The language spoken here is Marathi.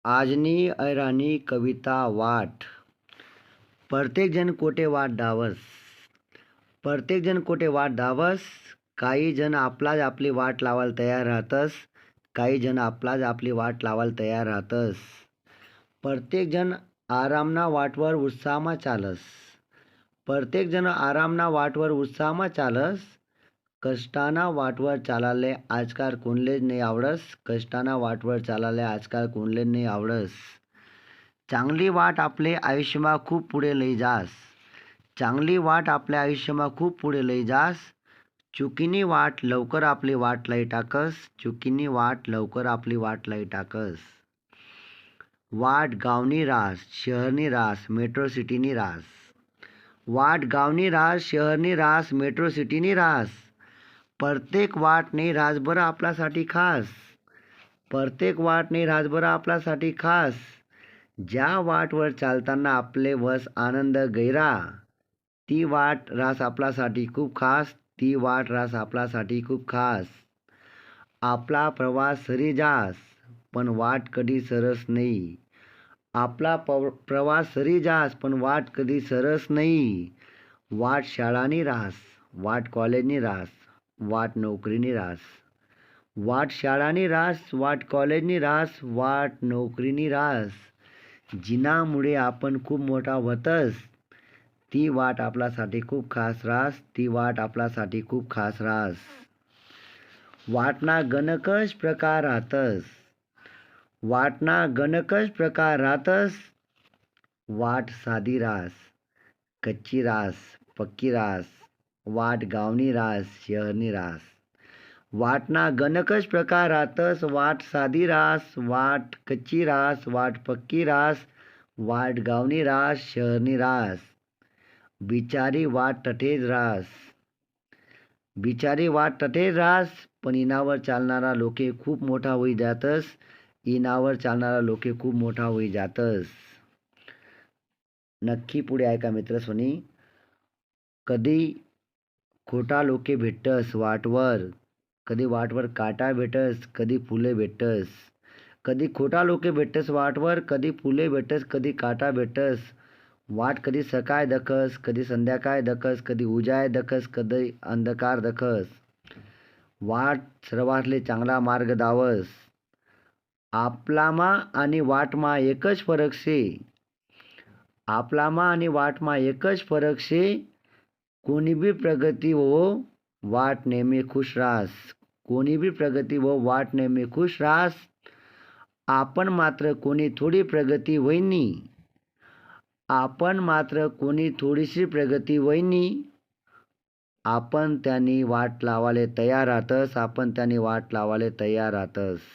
आजनी ऐरानी कविता वाट. प्रत्येकजण कोठे वाट धावस. प्रत्येकजण कोठे वाट धावस. काही जण आपलाच आपली वाट लावायला तयार राहतस. काही जण आपलाच आपली वाट लावायला तयार राहतस. प्रत्येकजण आरामना वाटवर उत्साहमा चालस. प्रत्येकजण आरामना वाटवर उत्साहमा चालस. कष्टाना वाटवर चालाले आजकाल कोणलेच नाही आवडस. कष्टाना वाटवर चालाले आजकाल कोणलेच नाही आवडस. चांगली वाट आपले आयुष्यमा खूप पुढे लई जास. चांगली वाट आपल्या आयुष्यमा खूप पुढे लई जास. चुकीनी वाट लवकर आपली वाट लाई टाकस. चुकीनी वाट लवकर आपली वाट लाई टाकस. वाट गावनी रास शहरनी रास मेट्रो सिटीनी रास. वाट गावनी रास शहरनी रास मेट्रो सिटीनी रास. प्रत्येक वाट नाही रास बरं आपल्यासाठी खास. प्रत्येक वाट नाही रास बरं आपल्यासाठी खास. ज्या वाटवर चालताना आपले वस आनंद गैरा, ती वाट रास आपल्यासाठी खूप खास. ती वाट रास आपल्यासाठी खूप खास. आपला प्रवास सरी जास पण वाट कधी सरस नाही. आपला प्रवास सरी जास पण वाट कधी सरस नाही. वाट शाळानी रास वाट कॉलेजनी रास वाट नोकरीनी रास. वाट शाळानी रास वाट कॉलेजनी रास वाट नोकरीनी रास. जिनामुळे आपण खूप मोठा होतस, ती वाट आपल्यासाठी खूप खास रास. ती वाट आपल्यासाठी खूप खास रास. वाटना गणकच प्रकार राहतस. वाटना गणकच प्रकार राहतस. वाट साधी रास कच्ची रास पक्की रास. वाट गावनी रास शहरनी रास. वाटना गणकच प्रकार राहतस. वाट साधी रास वाट कच्ची रास वाट पक्की रास. वाट गावनी रास शहरनी रास. बिचारी वाट तठेच रास. बिचारी वाट तठेच रास पण इनावर चालणारा लोके खूप मोठा होई जातस. इनावर चालणारा लोके खूप मोठा होई जातस. नक्की पुढे ऐका मित्रस्वनी. कधी खोटा लोके भेटतस वाटवर. कधी वाटवर काटा भेटस कधी फुले भेटतस. कधी खोटा लोके भेटतस वाटवर. कधी फुले भेटतस कधी काटा भेटतस. वाट कधी सकाळ दखस कधी संध्याकाळ दखस. कधी उजाय दखस कधी अंधकार दखस. वाट सर्वातले चांगला मार्ग दावस. आपलामा आणि वाटमा एकच फरक शे. आपलामा आणि वाटमा एकच फरक शे. कोणी बी प्रगती हो वाट नेहमी खुश रास. कोणी बी प्रगती हो वाट नेहमी खुश रास. आपण मात्र कोणी थोडी प्रगती होईनी. आपण मात्र कोणी थोडीशी प्रगती होईनी. आपण त्यांनी वाट लावाले तयार राहतस. आपण त्यांनी वाट लावाले तयार राहतस.